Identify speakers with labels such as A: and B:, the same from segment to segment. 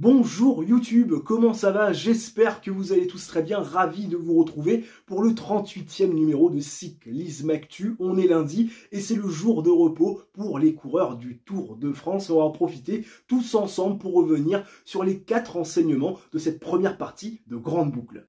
A: Bonjour YouTube, comment ça va? J'espère que vous allez tous très bien, ravi de vous retrouver pour le 38e numéro de Cyclisme Actu. On est lundi et c'est le jour de repos pour les coureurs du Tour de France. On va en profiter tous ensemble pour revenir sur les 4 enseignements de cette première partie de Grande Boucle.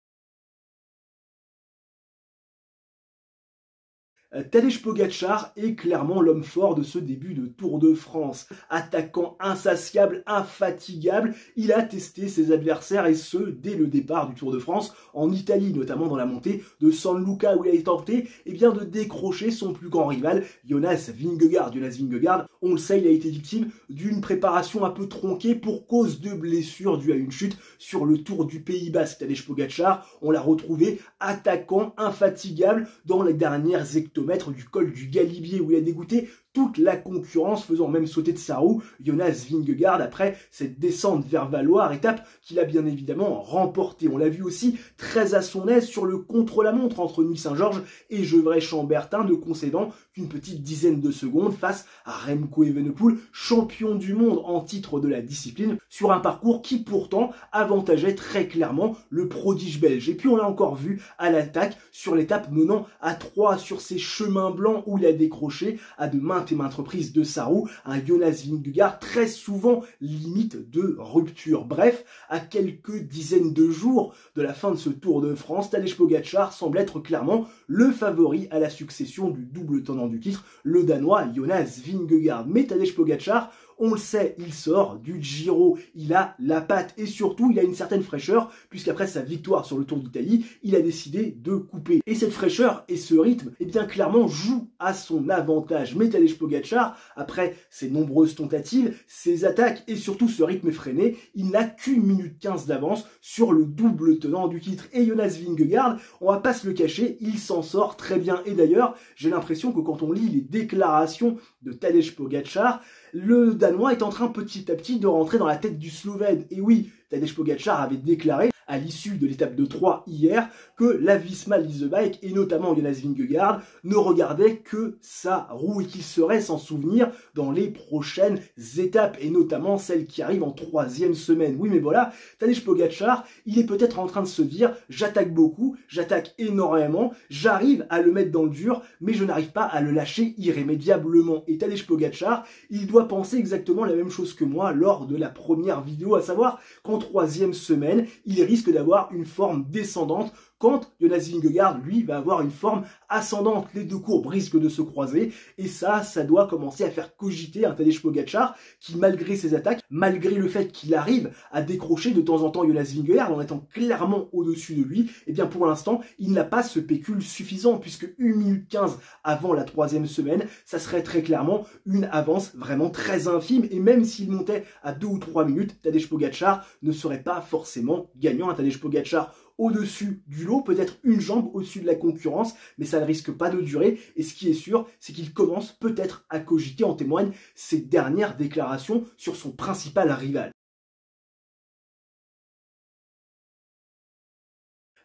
A: Tadej Pogačar est clairement l'homme fort de ce début de Tour de France. Attaquant insatiable, infatigable, il a testé ses adversaires et ce, dès le départ du Tour de France, en Italie, notamment dans la montée de San Luca où il a tenté de décrocher son plus grand rival, Jonas Vingegaard. Jonas Vingegaard, on le sait, il a été victime d'une préparation un peu tronquée pour cause de blessures dues à une chute sur le Tour du Pays Basque. Tadej Pogačar, on l'a retrouvé attaquant, infatigable dans les dernières hectomètres du col du Galibier où il a dégoûté toute la concurrence, faisant même sauter de sa roue Jonas Vingegaard après cette descente vers Valloire, étape qu'il a bien évidemment remportée. On l'a vu aussi très à son aise sur le contre-la-montre entre Nuit-Saint-Georges et Gevrey-Chambertin, ne concédant qu'une petite dizaine de secondes face à Remco Evenepoel, champion du monde en titre de la discipline, sur un parcours qui pourtant avantageait très clairement le prodige belge. Et puis on l'a encore vu à l'attaque sur l'étape menant à 3 sur ces chemins blancs où il a décroché à de maintes reprises de sa roue un Jonas Vingegaard très souvent limite de rupture. Bref, à quelques dizaines de jours de la fin de ce Tour de France, Tadej Pogačar semble être clairement le favori à la succession du double tenant du titre, le Danois Jonas Vingegaard. Mais Tadej Pogačar, on le sait, il sort du Giro, il a la patte et surtout il a une certaine fraîcheur puisqu'après sa victoire sur le Tour d'Italie, il a décidé de couper. Et cette fraîcheur et ce rythme, bien clairement jouent à son avantage. Mais Tadej Pogačar, après ses nombreuses tentatives, ses attaques et surtout ce rythme effréné, il n'a qu'1 minute 15 d'avance sur le double tenant du titre. Et Jonas Vingegaard, on va pas se le cacher, il s'en sort très bien. Et d'ailleurs, j'ai l'impression que quand on lit les déclarations de Tadej Pogačar, le Danois est en train petit à petit de rentrer dans la tête du Slovène. Et oui, Tadej Pogačar avait déclaré à l'issue de l'étape de 3 hier que la Visma Lease Bike et notamment Jonas Vingegaard ne regardait que sa roue et qu'il serait s'en souvenir dans les prochaines étapes et notamment celle qui arrive en 3e semaine. Oui mais voilà, Tadej Pogačar, il est peut-être en train de se dire j'attaque beaucoup, j'attaque énormément, j'arrive à le mettre dans le dur mais je n'arrive pas à le lâcher irrémédiablement. Et Tadej Pogačar, il doit penser exactement la même chose que moi lors de la première vidéo, à savoir qu'en 3e semaine, il risque d'avoir une forme descendante quand Jonas Vingegaard, lui, va avoir une forme ascendante. Les deux courbes risquent de se croiser et ça doit commencer à faire cogiter un Tadej Pogačar qui, malgré ses attaques, malgré le fait qu'il arrive à décrocher de temps en temps Jonas Vingegaard en étant clairement au-dessus de lui, et bien pour l'instant, il n'a pas ce pécule suffisant puisque 1 minute 15 avant la 3e semaine, ça serait très clairement une avance vraiment très infime et même s'il montait à 2 ou 3 minutes, Tadej Pogačar ne serait pas forcément gagnant. Un Tadej Pogačar au-dessus du lot, peut-être une jambe au-dessus de la concurrence, mais ça ne risque pas de durer. Et ce qui est sûr, c'est qu'il commence peut-être à cogiter, en témoignent ses dernières déclarations sur son principal rival.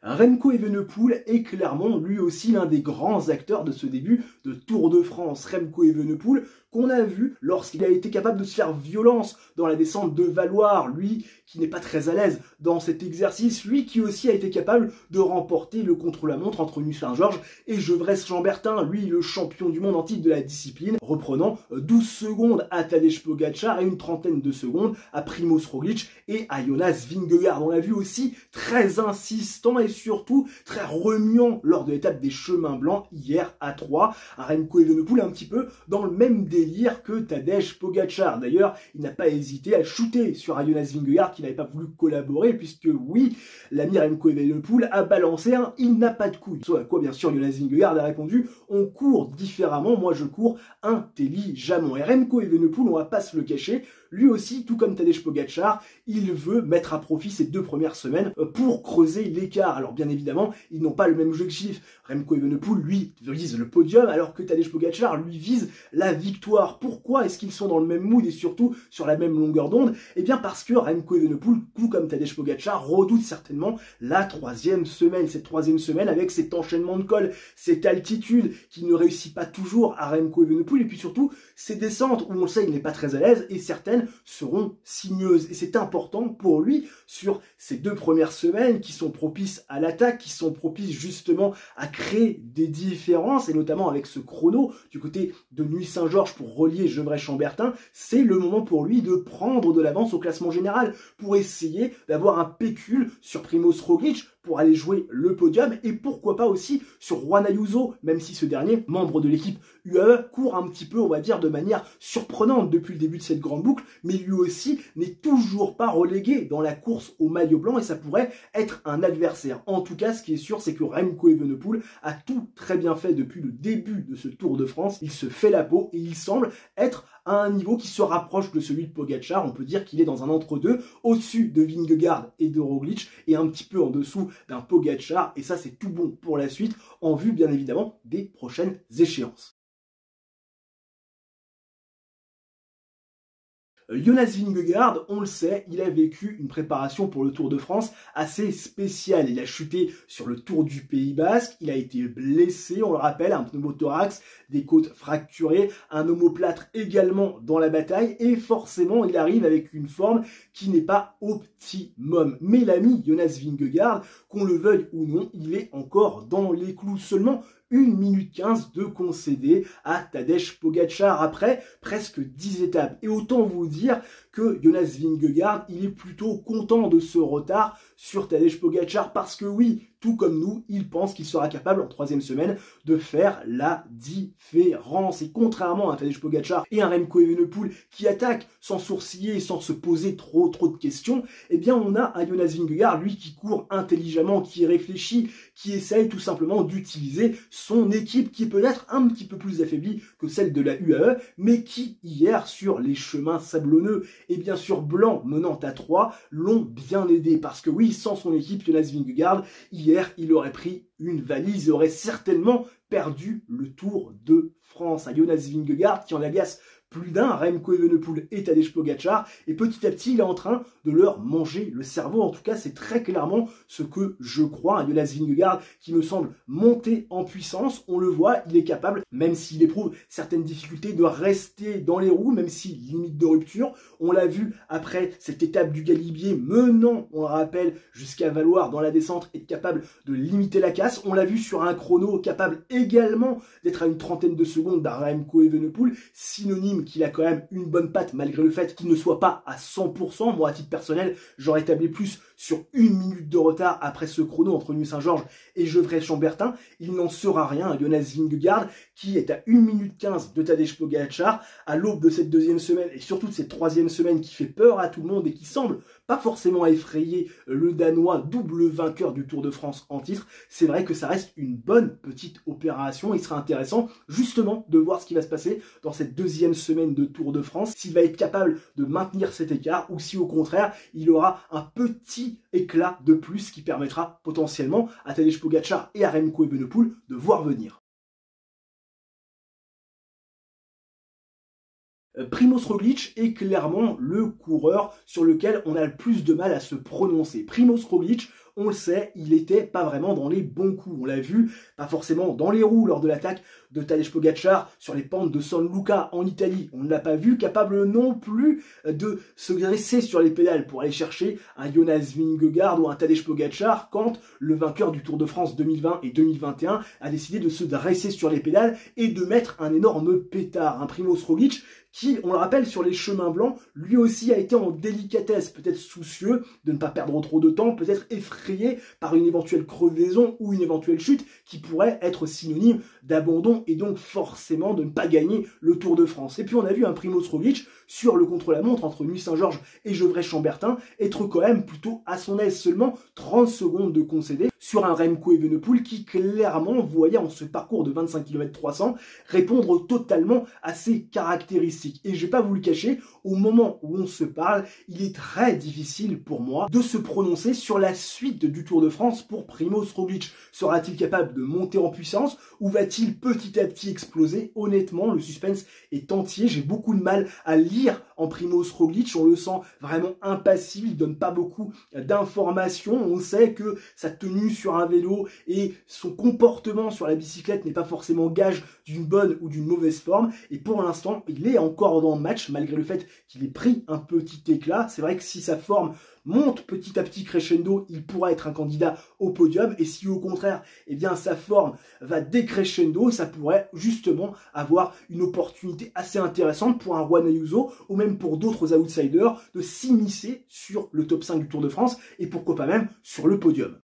A: Remco Evenepoel est clairement lui aussi l'un des grands acteurs de ce début de Tour de France. Remco Evenepoel qu'on a vu lorsqu'il a été capable de se faire violence dans la descente de Valloire, lui qui n'est pas très à l'aise dans cet exercice, lui qui aussi a été capable de remporter le contre-la-montre entre Nuit-Saint-Georges et Gevrey-Chambertin, lui le champion du monde en titre de la discipline, reprenant 12 secondes à Tadej Pogačar et une trentaine de secondes à Primož Roglič et à Jonas Vingegaard. On l'a vu aussi très insistant et surtout très remuant lors de l'étape des chemins blancs hier à 3. Un Remco Evenepoel un petit peu dans le même délire que Tadej Pogačar. D'ailleurs, il n'a pas hésité à shooter sur un Jonas Vingegaard qui n'avait pas voulu collaborer puisque oui, l'ami Remco Evenepoel a balancé un « il n'a pas de couilles ». Soit à quoi bien sûr Jonas Vingegaard a répondu « on court différemment, moi je cours intelligemment ». Et Remco Evenepoel, on va pas se le cacher, lui aussi, tout comme Tadej Pogačar, il veut mettre à profit ces 2 premières semaines pour creuser l'écart. Alors bien évidemment, ils n'ont pas le même objectif. Remco Evenepoel, lui, vise le podium, alors que Tadej Pogačar, lui, vise la victoire. Pourquoi est-ce qu'ils sont dans le même mood et surtout sur la même longueur d'onde? Eh bien parce que Remco Evenepoel, tout comme Tadej Pogačar, redoute certainement la 3e semaine. Cette 3e semaine avec cet enchaînement de cols, cette altitude qui ne réussit pas toujours à Remco Evenepoel et puis surtout ces descentes où on le sait, il n'est pas très à l'aise et certaines semaines seront sinueuses. Et c'est important pour lui sur ces 2 premières semaines qui sont propices à l'attaque, qui sont propices justement à créer des différences, et notamment avec ce chrono du côté de Nuit Saint-Georges pour relier Gevrey-Chambertin. C'est le moment pour lui de prendre de l'avance au classement général pour essayer d'avoir un pécule sur Primoz Roglic pour aller jouer le podium, et pourquoi pas aussi sur Juan Ayuso, même si ce dernier, membre de l'équipe UAE, court un petit peu, on va dire, de manière surprenante depuis le début de cette grande boucle, mais lui aussi n'est toujours pas relégué dans la course au maillot blanc, et ça pourrait être un adversaire. En tout cas, ce qui est sûr, c'est que Remco Evenepoel a tout très bien fait depuis le début de ce Tour de France. Il se fait la peau et il semble être à un niveau qui se rapproche de celui de Pogačar. On peut dire qu'il est dans un entre-deux, au-dessus de Vingegaard et de Roglic, et un petit peu en dessous d'un Pogačar, et ça c'est tout bon pour la suite, en vue bien évidemment des prochaines échéances. Jonas Vingegaard, on le sait, il a vécu une préparation pour le Tour de France assez spéciale. Il a chuté sur le Tour du Pays Basque, il a été blessé, on le rappelle, un pneumothorax, des côtes fracturées, un omoplâtre également dans la bataille, et forcément il arrive avec une forme qui n'est pas optimum. Mais l'ami Jonas Vingegaard, qu'on le veuille ou non, il est encore dans les clous. Seulement 1 minute 15 de concédé à Tadej Pogačar après presque 10 étapes. Et autant vous dire que Jonas Vingegaard, il est plutôt content de ce retard sur Tadej Pogačar, parce que oui, tout comme nous, il pense qu'il sera capable en 3e semaine de faire la différence. Et contrairement à Tadej Pogačar et un Remco Evenepoel qui attaque sans sourciller et sans se poser trop de questions, eh bien on a un Jonas Vingegaard, lui, qui court intelligemment, qui réfléchit, qui essaye tout simplement d'utiliser son équipe, qui est peut-être un petit peu plus affaiblie que celle de la UAE, mais qui, hier, sur les chemins sablonneux et bien sûr blancs menant à 3, l'ont bien aidé. Parce que oui, sans son équipe, Jonas Vingegaard, hier, il aurait pris une valise et aurait certainement perdu le Tour de France. À Jonas Vingegaard qui en agace plus d'un, Remco Evenepoel et Tadej Pogačar, et petit à petit il est en train de leur manger le cerveau. En tout cas, c'est très clairement ce que je crois. Jonas Vingegaard qui me semble monter en puissance, on le voit, il est capable, même s'il éprouve certaines difficultés, de rester dans les roues, même si limite de rupture. On l'a vu après cette étape du Galibier menant, on le rappelle, jusqu'à Valloire dans la descente, être capable de limiter la casse. On l'a vu sur un chrono capable également d'être à une trentaine de secondes d'un Remco Evenepoel, synonyme qu'il a quand même une bonne patte malgré le fait qu'il ne soit pas à 100%. Moi, à titre personnel, j'aurais tablé plus sur 1 minute de retard après ce chrono entre Nuit Saint-Georges et Gevrey-Chambertin. Il n'en sera rien. Jonas Vingegaard qui est à 1 minute 15 de Tadej Pogačar à l'aube de cette 2e semaine et surtout de cette 3e semaine qui fait peur à tout le monde et qui semble pas forcément effrayer le Danois, double vainqueur du Tour de France en titre. C'est vrai que ça reste une bonne petite opération. Il sera intéressant justement de voir ce qui va se passer dans cette 2e semaine de Tour de France, s'il va être capable de maintenir cet écart ou si au contraire il aura un petit éclat de plus qui permettra potentiellement à Tadej Pogačar et à Remco Evenepoel de voir venir. Primoz Roglic est clairement le coureur sur lequel on a le plus de mal à se prononcer. Primoz Roglic, on le sait, il n'était pas vraiment dans les bons coups. On l'a vu, pas forcément dans les roues lors de l'attaque de Tadej Pogačar sur les pentes de San Luca en Italie. On ne l'a pas vu capable non plus de se dresser sur les pédales pour aller chercher un Jonas Vingegaard ou un Tadej Pogačar quand le vainqueur du Tour de France 2020 et 2021 a décidé de se dresser sur les pédales et de mettre un énorme pétard. Un Primoz Roglic qui, on le rappelle, sur les chemins blancs, lui aussi a été en délicatesse, peut-être soucieux de ne pas perdre trop de temps, peut-être effrayé par une éventuelle crevaison ou une éventuelle chute qui pourrait être synonyme d'abandon et donc forcément de ne pas gagner le Tour de France. Et puis on a vu un Primoz Roglic sur le contre-la-montre entre Nuit Saint-Georges et Gevrey-Chambertin être quand même plutôt à son aise, seulement 30 secondes de concédé sur un Remco Evenepoel qui clairement voyait en ce parcours de 25 km 300 répondre totalement à ses caractéristiques. Et je vais pas vous le cacher, au moment où on se parle, il est très difficile pour moi de se prononcer sur la suite du Tour de France pour Primoz Roglic. Sera-t-il capable de monter en puissance ou va-t-il petit à petit exploser? Honnêtement, le suspense est entier. J'ai beaucoup de mal à lire en Primoz Roglic. On le sent vraiment impassible, il donne pas beaucoup d'informations. On sait que sa tenue sur un vélo et son comportement sur la bicyclette n'est pas forcément gage d'une bonne ou d'une mauvaise forme. Et pour l'instant, il est encore dans le match, malgré le fait qu'il ait pris un petit éclat. C'est vrai que si sa forme monte petit à petit crescendo, il pourra être un candidat au podium. Et si au contraire, eh bien, sa forme va décrescendo, ça pourrait justement avoir une opportunité assez intéressante pour un Juan Ayuso ou même pour d'autres outsiders de s'immiscer sur le top 5 du Tour de France et pourquoi pas même sur le podium.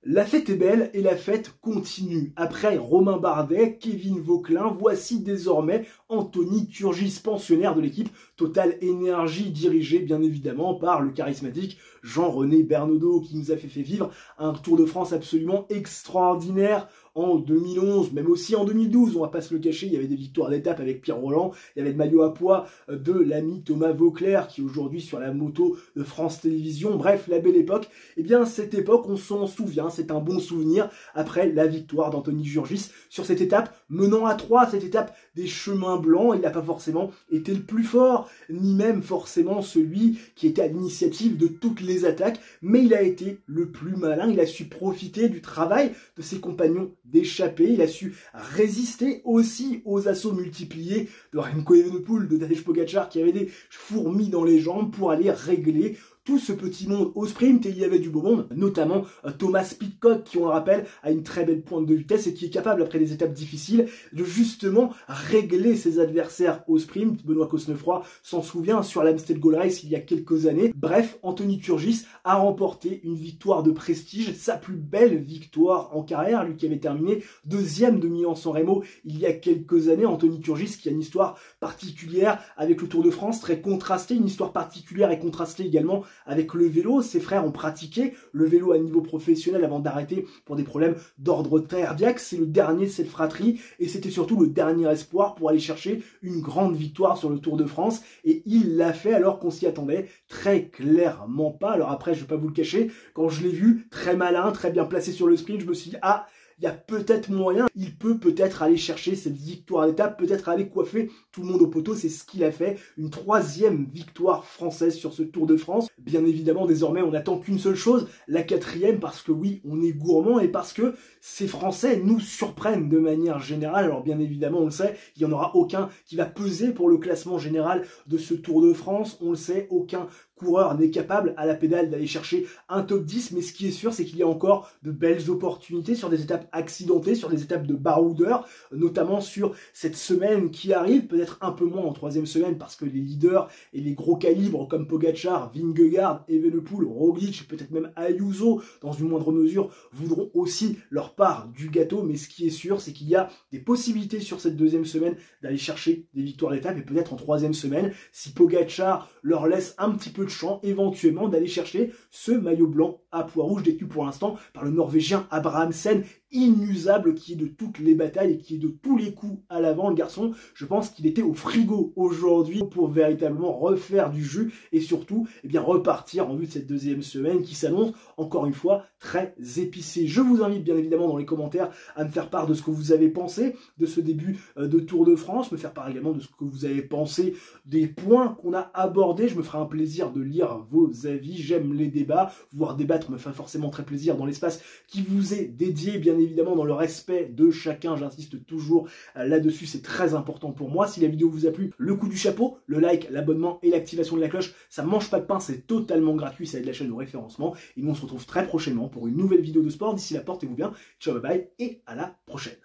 A: La fête est belle et la fête continue. Après Romain Bardet, Kevin Vauquelin, voici désormais Anthony Turgis, pensionnaire de l'équipe Total Énergie, dirigée bien évidemment par le charismatique Jean-René Bernaudot, qui nous a fait vivre un Tour de France absolument extraordinaire en 2011, même aussi en 2012, on va pas se le cacher, il y avait des victoires d'étape avec Pierre Roland, il y avait le maillot à pois de l'ami Thomas Vauclair, qui est aujourd'hui sur la moto de France Télévisions, bref, la belle époque. Eh bien, cette époque, on s'en souvient, c'est un bon souvenir, après la victoire d'Anthony Turgis sur cette étape, menant à 3, cette étape des chemins blancs, il n'a pas forcément été le plus fort, ni même forcément celui qui était à l'initiative de toutes les attaques, mais il a été le plus malin, il a su profiter du travail de ses compagnons d'échapper, il a su résister aussi aux assauts multipliés de Remco Evenepoel, de Tadej Pogačar qui avaient des fourmis dans les jambes pour aller régler tout ce petit monde au sprint, et il y avait du beau monde, notamment Thomas Pidcock, qui, on le rappelle, a une très belle pointe de vitesse et qui est capable, après des étapes difficiles, de justement régler ses adversaires au sprint. Benoît Cosnefroy s'en souvient sur l'Amstel Gold Race il y a quelques années. Bref, Anthony Turgis a remporté une victoire de prestige, sa plus belle victoire en carrière, lui qui avait terminé deuxième de Milan-San Remo il y a quelques années. Anthony Turgis qui a une histoire particulière avec le Tour de France, très contrastée, une histoire particulière et contrastée également avec le vélo. Ses frères ont pratiqué le vélo à niveau professionnel avant d'arrêter pour des problèmes d'ordre cardiaque. C'est le dernier de cette fratrie et c'était surtout le dernier espoir pour aller chercher une grande victoire sur le Tour de France, et il l'a fait alors qu'on s'y attendait très clairement pas. Alors après, je vais pas vous le cacher, quand je l'ai vu très malin, très bien placé sur le sprint, je me suis dit ah, il y a peut-être moyen, il peut peut-être aller chercher cette victoire d'étape, peut-être aller coiffer tout le monde au poteau. C'est ce qu'il a fait, une 3e victoire française sur ce Tour de France. Bien évidemment, désormais, on n'attend qu'une seule chose, la 4e, parce que oui, on est gourmand et parce que ces Français nous surprennent de manière générale. Alors bien évidemment, on le sait, il n'y en aura aucun qui va peser pour le classement général de ce Tour de France. On le sait, aucun coureur n'est capable à la pédale d'aller chercher un top 10, mais ce qui est sûr, c'est qu'il y a encore de belles opportunités sur des étapes accidentées, sur des étapes de baroudeurs, notamment sur cette semaine qui arrive, peut-être un peu moins en 3e semaine, parce que les leaders et les gros calibres comme Pogačar, Vingegaard, Evenepoel, Roglic, peut-être même Ayuso, dans une moindre mesure, voudront aussi leur part du gâteau, mais ce qui est sûr, c'est qu'il y a des possibilités sur cette 2e semaine d'aller chercher des victoires d'étape, et peut-être en 3e semaine, si Pogačar leur laisse un petit peu de champ, éventuellement d'aller chercher ce maillot blanc à pois rouge détenu pour l'instant par le Norvégien Abrahamsen, inusable, qui est de toutes les batailles et qui est de tous les coups à l'avant. Le garçon, je pense qu'il était au frigo aujourd'hui pour véritablement refaire du jus et surtout eh bien, repartir en vue de cette 2e semaine qui s'annonce encore une fois très épicée. Je vous invite bien évidemment dans les commentaires à me faire part de ce que vous avez pensé de ce début de Tour de France, me faire part également de ce que vous avez pensé des points qu'on a abordés. Je me ferai un plaisir de lire vos avis, j'aime les débats, voir débattre me fait forcément très plaisir dans l'espace qui vous est dédié, bien évidemment dans le respect de chacun, j'insiste toujours là-dessus, c'est très important pour moi. Si la vidéo vous a plu, le coup du chapeau, le like, l'abonnement et l'activation de la cloche, ça mange pas de pain, c'est totalement gratuit, ça aide la chaîne au référencement, et nous on se retrouve très prochainement pour une nouvelle vidéo de sport. D'ici là, portez-vous bien, ciao bye bye et à la prochaine.